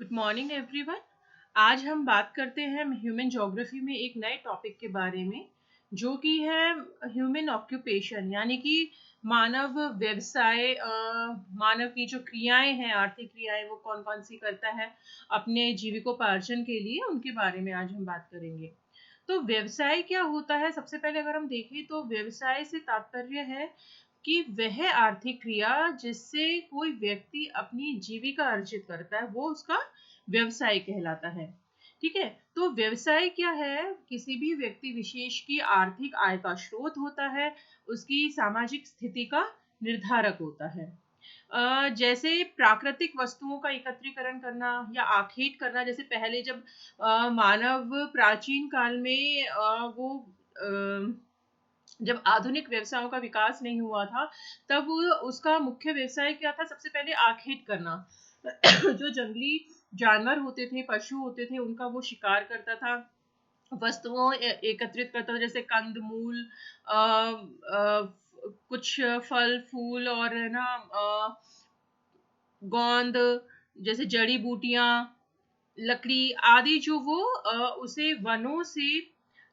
Good morning everyone. आज हम बात करते हैं ह्यूमन ज्योग्राफी में एक नए टॉपिक के बारे में, जो कि है ह्यूमन ऑक्यूपेशन, यानी कि मानव व्यवसाय। मानव की जो क्रियाएं हैं, आर्थिक क्रियाएं, वो कौन कौन सी करता है अपने जीविकोपार्जन के लिए, उनके बारे में आज हम बात करेंगे। तो व्यवसाय क्या होता है? सबसे पहले अगर हम देखें तो व्यवसाय से तात्पर्य है कि वह आर्थिक क्रिया जिससे कोई व्यक्ति अपनी जीविका अर्जित करता है, वो उसका व्यवसाय कहलाता है। ठीक है, तो व्यवसाय क्या है? किसी भी व्यक्ति विशेष की आर्थिक आय का स्रोत होता है, उसकी सामाजिक स्थिति का निर्धारक होता है। जैसे प्राकृतिक वस्तुओं का एकत्रीकरण करना या आखेट करना। जैसे पहले जब मानव प्राचीन काल में जब आधुनिक व्यवसायों का विकास नहीं हुआ था, तब उसका मुख्य व्यवसाय क्या था? सबसे पहले आखेट करना। जो जंगली जानवर होते थे, पशु होते थे, उनका वो शिकार करता था, वस्तुओं एकत्रित करता था, जैसे कंद मूल, कुछ फल फूल, और है ना गोंद, जैसे जड़ी बूटियां, लकड़ी आदि, जो वो उसे वनों से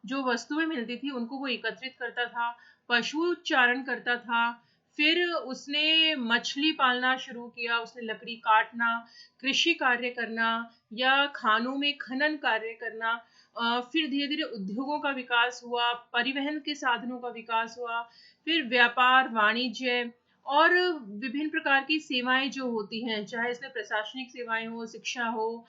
जो वस्तुएं मिलती थी उनको वो एकत्रित करता था। पशु चारण करता था। फिर उसने मछली पालना शुरू किया, उसने लकड़ी काटना, कृषि कार्य करना, या खानों में खनन कार्य करना। फिर धीरे धीरे उद्योगों का विकास हुआ, परिवहन के साधनों का विकास हुआ, फिर व्यापार वाणिज्य और विभिन्न प्रकार की सेवाएं जो होती हैं, चाहे इसमें प्रशासनिक सेवाएं हो, शिक्षा हो,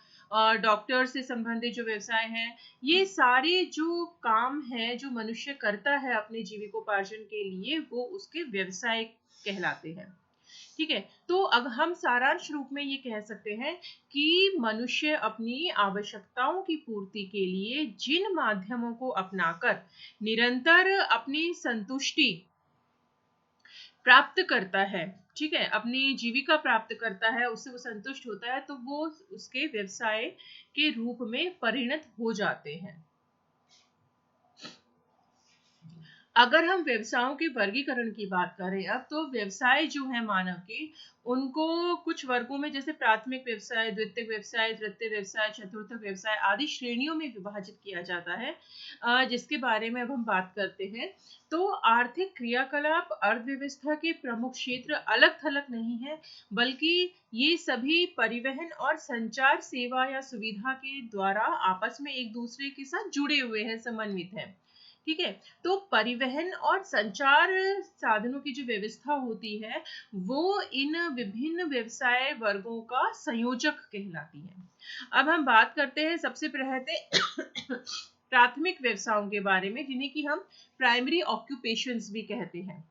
डॉक्टर से संबंधित जो व्यवसाय हैं, ये सारे जो काम है जो मनुष्य करता है अपने जीविकोपार्जन के लिए, वो उसके व्यवसाय कहलाते हैं। ठीक है, तो अब हम सारांश रूप में ये कह सकते हैं कि मनुष्य अपनी आवश्यकताओं की पूर्ति के लिए जिन माध्यमों को अपनाकर निरंतर अपनी संतुष्टि प्राप्त करता है, ठीक है, अपनी जीविका प्राप्त करता है, उससे वो संतुष्ट होता है, तो वो उसके व्यवसाय के रूप में परिणत हो जाते हैं। अगर हम व्यवसायों के वर्गीकरण की बात करें अब, तो व्यवसाय जो है मानव के, उनको कुछ वर्गों में, जैसे प्राथमिक व्यवसाय, द्वितीयक व्यवसाय, तृतीय व्यवसाय, चतुर्थ व्यवसाय आदि श्रेणियों में विभाजित किया जाता है, जिसके बारे में अब हम बात करते हैं। तो आर्थिक क्रियाकलाप अर्थव्यवस्था के प्रमुख क्षेत्र अलग थलग नहीं है, बल्कि ये सभी परिवहन और संचार सेवा या सुविधा के द्वारा आपस में एक दूसरे के साथ जुड़े हुए हैं, समन्वित हैं। ठीक है, तो परिवहन और संचार साधनों की जो व्यवस्था होती है, वो इन विभिन्न व्यवसाय वर्गों का संयोजक कहलाती है। अब हम बात करते हैं सबसे पहले प्राथमिक व्यवसायों के बारे में, जिन्हें कि हम प्राइमरी ऑक्यूपेशंस भी कहते हैं।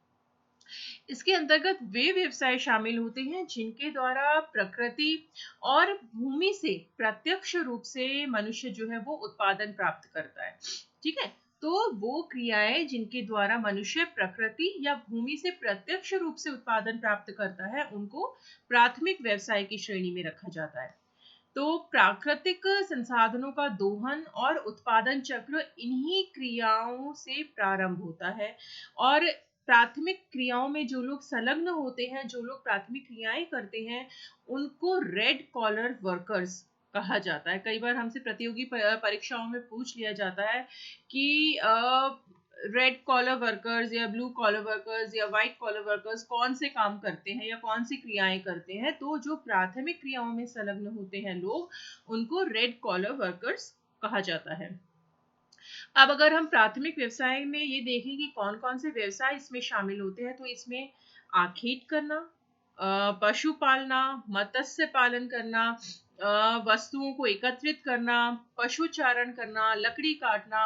इसके अंतर्गत वे व्यवसाय शामिल होते हैं जिनके द्वारा प्रकृति और भूमि से प्रत्यक्ष रूप से मनुष्य जो है वो उत्पादन प्राप्त करता है। ठीक है, तो वो क्रियाएं जिनके द्वारा मनुष्य प्रकृति या भूमि से प्रत्यक्ष रूप से उत्पादन प्राप्त करता है, उनको प्राथमिक व्यवसाय की श्रेणी में रखा जाता है। तो प्राकृतिक संसाधनों का दोहन और उत्पादन चक्र इन्हीं क्रियाओं से प्रारंभ होता है, और प्राथमिक क्रियाओं में जो लोग संलग्न होते हैं, जो लोग प्राथमिक क्रियाएं करते हैं, उनको रेड कॉलर वर्कर्स कहा जाता है। कई बार हमसे प्रतियोगी परीक्षाओं में पूछ लिया जाता है कि रेड कॉलर वर्कर्स या ब्लू कॉलर वर्कर्स या व्हाइट कॉलर वर्कर्स कौन से काम करते हैं या कौन सी क्रियाएं करते हैं। तो जो प्राथमिक क्रियाओं में संलग्न होते हैं लोग, उनको रेड कॉलर वर्कर्स कहा जाता है। अब अगर हम प्राथमिक व्यवसाय में ये देखें कि कौन कौन से व्यवसाय इसमें शामिल होते हैं, तो इसमें आखेट करना, पशु पालना, मत्स्य पालन करना, वस्तुओं को एकत्रित करना, पशु चारण करना, लकड़ी काटना,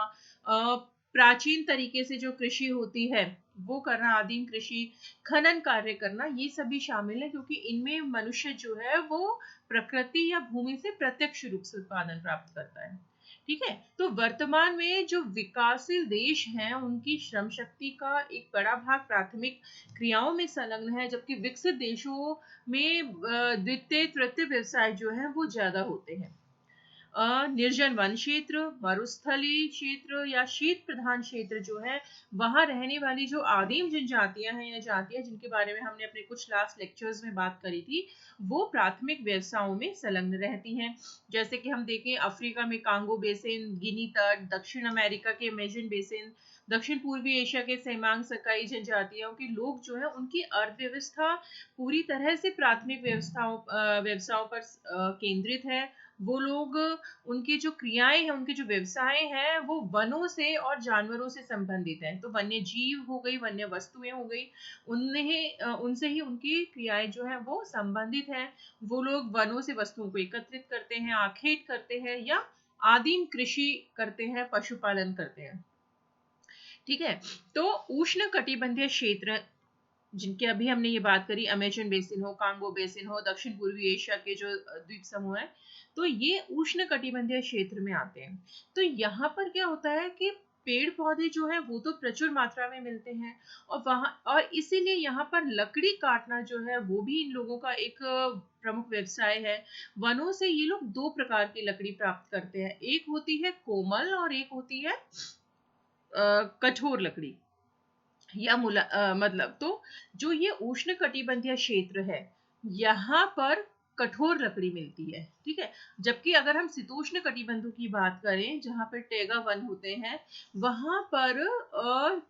प्राचीन तरीके से जो कृषि होती है वो करना, आदिम कृषि, खनन कार्य करना, ये सभी शामिल है, क्योंकि इनमें मनुष्य जो है वो प्रकृति या भूमि से प्रत्यक्ष रूप से उत्पादन प्राप्त करता है। ठीक है, तो वर्तमान में जो विकासशील देश हैं, उनकी श्रम शक्ति का एक बड़ा भाग प्राथमिक क्रियाओं में संलग्न है, जबकि विकसित देशों में द्वितीय तृतीय व्यवसाय जो है वो ज्यादा होते हैं। निर्जन वन क्षेत्र, मरुस्थलीय क्षेत्र या शीत प्रधान क्षेत्र जो है, वहां रहने वाली जो आदिम जनजातियां हैं या जातियां जिनके बारे में हमने अपने कुछ लास्ट लेक्चर्स में बात करी थी, वो प्राथमिक व्यवसायों में संलग्न रहती हैं। जैसे कि हम देखें अफ्रीका में कांगो बेसिन, गिनी तट, दक्षिण अमेरिका के अमेजन बेसिन, दक्षिण पूर्वी एशिया के सेमांग सकाई जनजातियों के लोग जो है, उनकी अर्थव्यवस्था पूरी तरह से प्राथमिक व्यवसायों पर केंद्रित है। वो लोग, उनकी जो क्रियाएं हैं, उनके जो व्यवसाय हैं, वो वनों से और जानवरों से संबंधित हैं। तो वन्य जीव हो गई, वन्य वस्तुएं हो गई, उनसे ही उनकी क्रियाएं जो है वो संबंधित हैं। वो लोग वनों से वस्तुओं को एकत्रित करते हैं, आखेट करते हैं या आदिम कृषि करते हैं, पशुपालन करते हैं। ठीक है, तो उष्ण कटिबंधीय क्षेत्र जिनके अभी हमने ये बात करी, अमेजन बेसिन हो, कांगो बेसिन हो, दक्षिण पूर्वी एशिया के जो द्वीप समूह है, तो ये उष्ण कटिबंधीय क्षेत्र में आते हैं। तो यहाँ पर क्या होता है कि पेड़ पौधे जो है वो तो प्रचुर मात्रा में मिलते हैं, और इसीलिए यहाँ पर लकड़ी काटना जो है वो भी इन लोगों का एक प्रमुख व्यवसाय है। वनों से ये लोग दो प्रकार की लकड़ी प्राप्त करते हैं, एक होती है कोमल और एक होती है कठोर लकड़ी या मतलब, तो जो ये उष्ण कटिबंधीय क्षेत्र है, यहाँ पर कठोर लकड़ी मिलती है। ठीक है, जबकि अगर हम शीतोष्ण कटिबंधों की बात करें, जहाँ पर टैगा वन होते हैं, वहां पर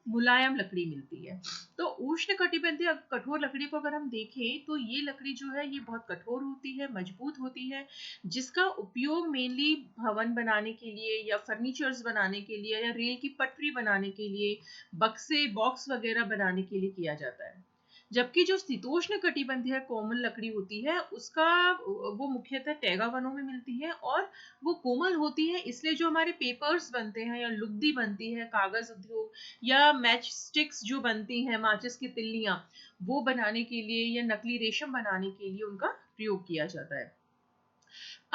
मुलायम लकड़ी मिलती है। तो उष्ण कटिबंधीय कठोर लकड़ी को अगर हम देखें, तो ये लकड़ी जो है ये बहुत कठोर होती है, मजबूत होती है, जिसका उपयोग मेनली भवन बनाने के लिए या फर्नीचर्स बनाने के लिए या रेल की पटरी बनाने के लिए, बक्से बॉक्स वगैरह बनाने के लिए किया जाता है। जबकि जो शीतोष्ण कटिबंधीय कोमल लकड़ी होती है, उसका वो मुख्यतः टैगा वनों में मिलती है और वो कोमल होती है, इसलिए जो हमारे पेपर्स बनते हैं या लुगदी बनती है, कागज उद्योग या मैच स्टिक्स जो बनती हैं, माचिस की तिल्लियां, वो बनाने के लिए या नकली रेशम बनाने के लिए उनका प्रयोग किया जाता है।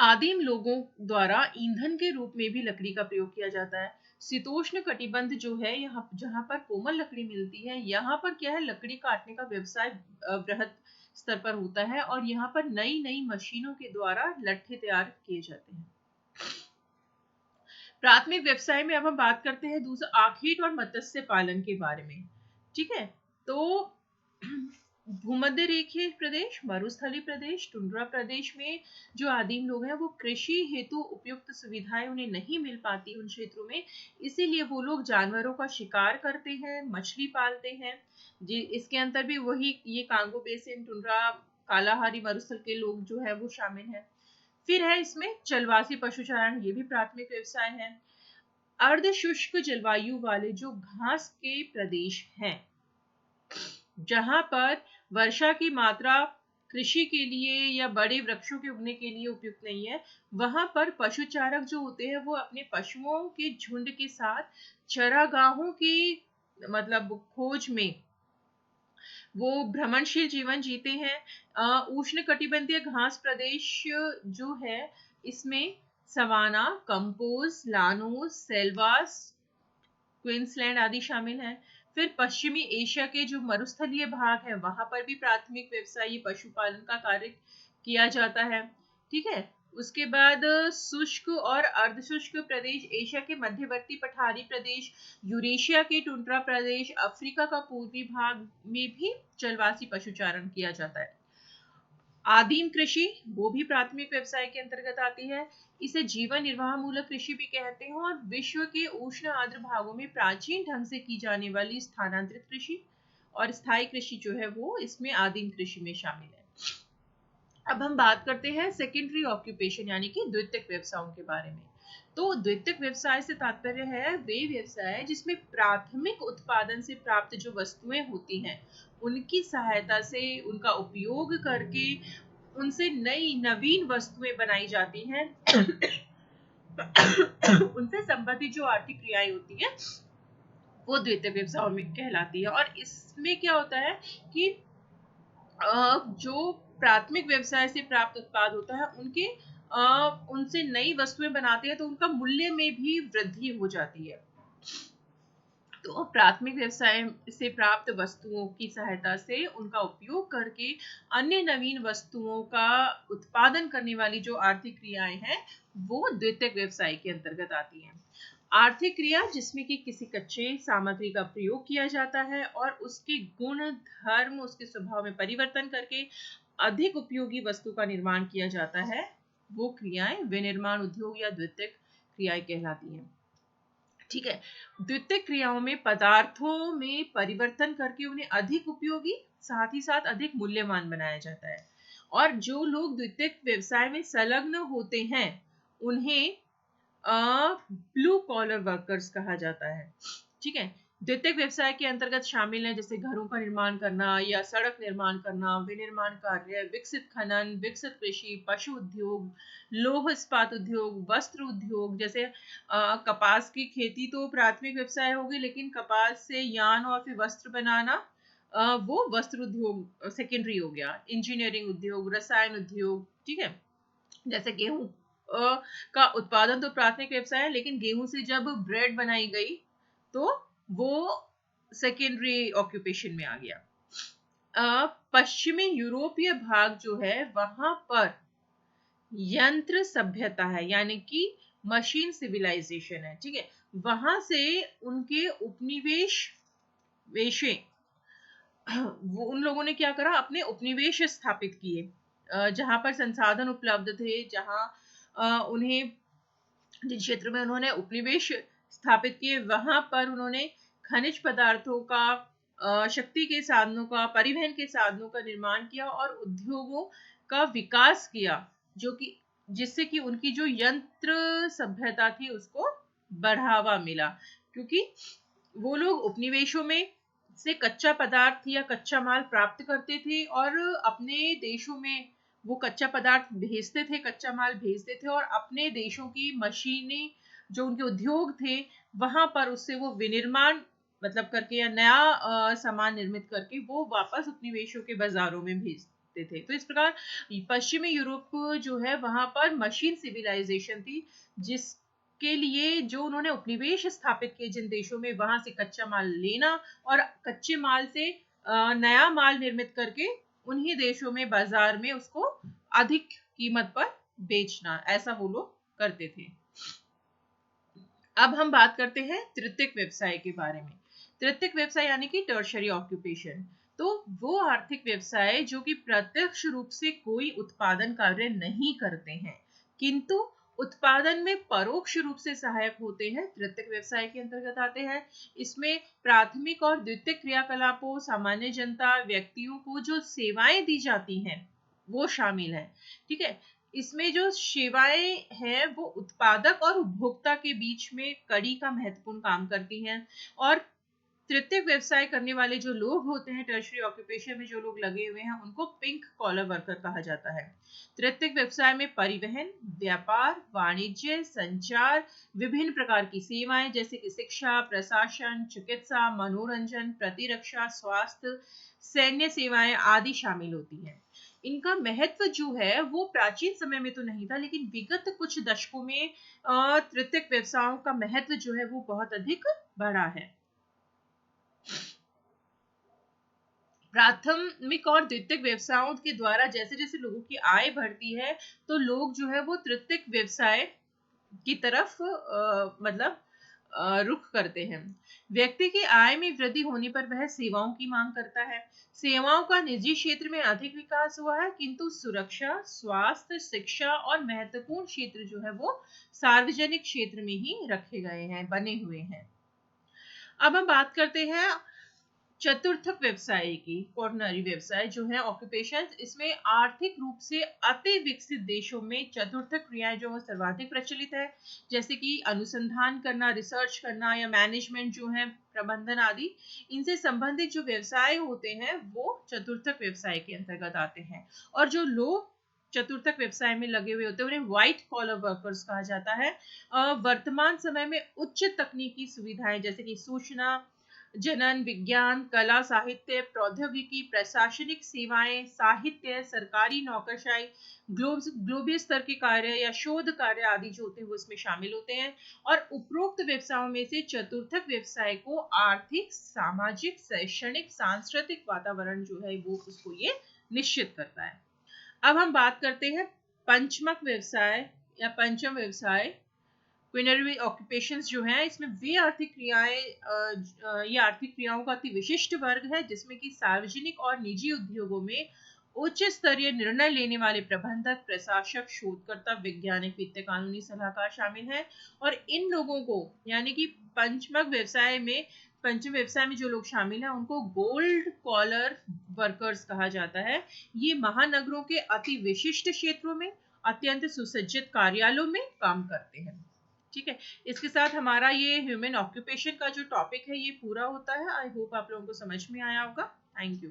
आदिम लोगों द्वारा ईंधन के रूप में भी लकड़ी का प्रयोग किया जाता है। शीतोष्ण कटिबंध जो है, यहाँ जहाँ पर कोमल लकड़ी मिलती है, यहाँ पर क्या है, लकड़ी काटने का व्यवसाय बृहद स्तर पर होता है और यहाँ पर नई नई मशीनों के द्वारा लट्ठे तैयार किए जाते हैं। प्राथमिक व्यवसाय में अब हम बात करते हैं दूसरा आखेट और मत्स्य पालन के बारे में। ठीक है, तो भूमध्य रेखीय प्रदेश, मरुस्थलीय प्रदेश, टुंड्रा प्रदेश में जो आदिम लोग हैं, वो कृषि हेतु उपयुक्त सुविधाएं उन्हें नहीं मिल पाती उन क्षेत्रों में, इसीलिए वो लोग जानवरों का शिकार करते हैं, मछली पालते हैं। जी, इसके अंदर भी वही ये कांगो बेसिन, टुंड्रा, कालाहारी मरुस्थल के लोग जो है वो शामिल हैं। फिर है इसमें जलवासी पशुचारण, ये भी प्राथमिक व्यवसाय है। अर्ध शुष्क जलवायु वाले जो घास के प्रदेश हैं, जहां पर वर्षा की मात्रा कृषि के लिए या बड़े वृक्षों के उगने के लिए उपयुक्त नहीं है, वहां पर पशुचारक जो होते हैं वो अपने पशुओं के झुंड के साथ चरागाहों की मतलब खोज में वो भ्रमणशील जीवन जीते हैं। उष्ण कटिबंधीय घास प्रदेश जो है, इसमें savanna, campos, llanos, selvas, Queensland आदि शामिल हैं। फिर पश्चिमी एशिया के जो मरुस्थलीय भाग है, वहां पर भी प्राथमिक व्यवसायी पशुपालन का कार्य किया जाता है। ठीक है, उसके बाद शुष्क और अर्धशुष्क प्रदेश, एशिया के मध्यवर्ती पठारी प्रदेश, यूरेशिया के टुंड्रा प्रदेश, अफ्रीका का पूर्वी भाग में भी जलवासी पशुचारण किया जाता है। आदिम कृषि, वो भी प्राथमिक व्यवसाय के अंतर्गत आती है। इसे जीवन निर्वाह मूलक कृषि भी कहते हैं और विश्व के उष्ण आर्द्र भागों में प्राचीन ढंग से की जाने वाली स्थानांतरित कृषि और स्थायी कृषि जो है वो इसमें आदिम कृषि में शामिल है। अब हम बात करते हैं सेकेंडरी ऑक्यूपेशन यानी कि द्वितीयक व्यवसायों के बारे में। तो द्वितीयक व्यवसाय से तात्पर्य है वे व्यवसाय जिसमें प्राथमिक उत्पादन से प्राप्त जो वस्तुएं होती हैं, उनकी सहायता से, उनका उपयोग करके उनसे नई नवीन वस्तुएं बनाई जाती हैं। उनसे संबंधित जो आर्थिक क्रियाएं होती हैं वो द्वितीयक व्यवसाय में कहलाती है। और इसमें क्या होता है कि जो प्राथमिक व्यवसाय से प्राप्त उत्पाद होता है, उनसे नई वस्तुएं बनाते हैं तो उनका मूल्य में भी वृद्धि हो जाती है। तो प्राथमिक व्यवसाय से प्राप्त वस्तुओं की सहायता से उनका उपयोग करके अन्य नवीन वस्तुओं का उत्पादन करने वाली जो आर्थिक क्रियाएं हैं वो द्वितीयक व्यवसाय के अंतर्गत आती हैं। आर्थिक क्रिया जिसमें कि किसी कच्चे सामग्री का प्रयोग किया जाता है और उसके गुण धर्म उसके स्वभाव में परिवर्तन करके अधिक उपयोगी वस्तु का निर्माण किया जाता है, वो क्रियाएं विनिर्माण उद्योग या द्वितीयक क्रियाएं कहलाती हैं। ठीक है। द्वितीयक क्रियाओं में पदार्थों में परिवर्तन करके उन्हें अधिक उपयोगी साथ ही साथ अधिक मूल्यवान बनाया जाता है। और जो लोग द्वितीयक व्यवसाय में संलग्न होते हैं उन्हें ब्लू कॉलर वर्कर्स कहा जाता है। ठीक है। द्वितीयक व्यवसाय के अंतर्गत शामिल है जैसे घरों का निर्माण करना या सड़क निर्माण करना, विनिर्माण कार्य, विकसित खनन, विकसित कृषि, पशु उद्योग, लौह इस्पात उद्योग, वस्त्र उद्योग। जैसे कपास की खेती तो प्राथमिक व्यवसाय होगी, लेकिन कपास से यान और फिर वस्त्र बनाना वो वस्त्र उद्योग सेकेंडरी हो गया। इंजीनियरिंग उद्योग, रसायन उद्योग। ठीक है। जैसे गेहूं का उत्पादन तो प्राथमिक व्यवसाय है, लेकिन गेहूं से जब ब्रेड बनाई गई तो वो सेकेंडरी ऑक्यूपेशन में आ गया। पश्चिमी यूरोपीय भाग जो है वहां पर यंत्र सभ्यता है, यानी कि मशीन सिविलाइजेशन है। ठीक है। वहां से उनके उपनिवेश वेशे वो उन लोगों ने क्या करा, अपने उपनिवेश स्थापित किए जहां पर संसाधन उपलब्ध थे, जहां उन्हें जिन क्षेत्र में उन्होंने उपनिवेश स्थापित किए वहां पर उन्होंने खनिज पदार्थों का, शक्ति के साधनों का, परिवहन के साधनों का निर्माण किया और उद्योगों का विकास किया, जो कि जिससे कि उनकी जो यंत्र सभ्यता थी उसको बढ़ावा मिला। क्योंकि वो लोग उपनिवेशों में से कच्चा पदार्थ या कच्चा माल प्राप्त करते थे और अपने देशों में वो कच्चा पदार्थ भेजते थे, कच्चा माल भेजते थे और अपने देशों की मशीनें जो उनके उद्योग थे वहां पर उससे वो विनिर्माण मतलब करके या नया सामान निर्मित करके वो वापस उपनिवेशों के बाजारों में भेजते थे। तो इस प्रकार पश्चिमी यूरोप जो है वहां पर मशीन सिविलाइजेशन थी, जिसके लिए जो उन्होंने उपनिवेश स्थापित किए जिन देशों में, वहां से कच्चा माल लेना और कच्चे माल से नया माल निर्मित करके उन्हीं देशों में बाजार में उसको अधिक कीमत पर बेचना, ऐसा वो लोग करते थे। अब हम बात करते हैं तृतीयक व्यवसाय के बारे में। तृतीयक व्यवसाय यानी कि टर्शरी ऑक्यूपेशन। तो वो आर्थिक व्यवसाय जो कि प्रत्यक्ष रूप से कोई उत्पादन कार्य नहीं करते हैं किंतु उत्पादन में परोक्ष रूप से सहायक होते हैं, तृतीयक व्यवसाय के अंतर्गत आते हैं। इसमें प्राथमिक और द्वितीयक क्रियाकलापों, सामान्य जनता, व्यक्तियों को जो सेवाएं दी जाती हैं वो शामिल है। ठीक है। इसमें जो सेवाएं हैं वो उत्पादक और उपभोक्ता के बीच में कड़ी का महत्वपूर्ण काम करती हैं। और तृतीयक व्यवसाय करने वाले जो लोग होते हैं, टर्शरी ऑक्यूपेशन में जो लोग लगे हुए हैं, उनको पिंक कॉलर वर्कर कहा जाता है। तृतीयक व्यवसाय में परिवहन, व्यापार, वाणिज्य, संचार, विभिन्न प्रकार की सेवाएं जैसे कि शिक्षा, प्रशासन, चिकित्सा, मनोरंजन, प्रतिरक्षा, स्वास्थ्य, सैन्य सेवाएं आदि शामिल होती हैं। इनका महत्व जो है वो प्राचीन समय में तो नहीं था, लेकिन विगत कुछ दशकों में तृतीयक व्यवसायों का महत्व जो है वो बहुत अधिक बढ़ा है। प्राथमिक और द्वितीयक व्यवसायों के द्वारा जैसे जैसे लोगों की आय बढ़ती है तो लोग जो है वो तृतीयक व्यवसाय की तरफ रुख करते हैं। व्यक्ति की आय में वृद्धि होने पर वह सेवाओं की मांग करता है। सेवाओं का निजी क्षेत्र में अधिक विकास हुआ है, किंतु सुरक्षा, स्वास्थ्य, शिक्षा और महत्वपूर्ण क्षेत्र जो है वो सार्वजनिक क्षेत्र में ही रखे गए हैं, बने हुए हैं। अब हम बात करते हैं चतुर्थक व्यवसाय की। कॉर्नरी व्यवसाय जो है ऑक्यूपेशन, इसमें आर्थिक रूप से अति विकसित देशों में चतुर्थक क्रियाएं जो है सर्वाधिक प्रचलित है, जैसे कि अनुसंधान करना, रिसर्च करना या मैनेजमेंट जो है, प्रबंधन आदि। इनसे संबंधित जो व्यवसाय होते हैं वो चतुर्थक व्यवसाय के अंतर्गत आते हैं। और जो लोग चतुर्थक व्यवसाय में लगे हुए होते हैं उन्हें व्हाइट कॉलर वर्कर्स कहा जाता है। वर्तमान समय में उच्च तकनीकी सुविधाएं जैसे कि सूचना जनन, विज्ञान, कला, साहित्य, प्रौद्योगिकी, प्रशासनिक सेवाएं, साहित्य, सरकारी नौकरशाही, ग्लोबल स्तर के कार्य या शोध कार्य आदि जो होते हैं वो इसमें शामिल होते हैं। और उपरोक्त व्यवसायों में से चतुर्थक व्यवसाय को आर्थिक, सामाजिक, शैक्षणिक, सांस्कृतिक वातावरण जो है वो उसको ये निश्चित करता है। अब हम बात करते हैं पंचमक व्यवसाय या पंचम व्यवसाय, क्विनरी ऑक्यूपेशंस जो हैं, इसमें वे आर्थिक क्रियाएं ये आर्थिक क्रियाओं का अति विशिष्ट वर्ग है जिसमें कि सार्वजनिक और निजी उद्योगों में उच्च स्तरीय निर्णय लेने वाले प्रबंधक, प्रशासक, शोधकर्ता, वैज्ञानिक, वित्तीय, कानूनी सलाहकार शामिल हैं। और इन लोगों को यानी कि पंचम व्यवसाय में जो लोग शामिल हैं उनको गोल्ड कॉलर वर्कर्स कहा जाता है। ये महानगरों के अति विशिष्ट क्षेत्रों में अत्यंत सुसज्जित कार्यालयों में काम करते हैं। ठीक है, इसके साथ हमारा ये ह्यूमन ऑक्यूपेशन का जो टॉपिक है ये पूरा होता है। आई होप आप लोगों को समझ में आया होगा। Thank you.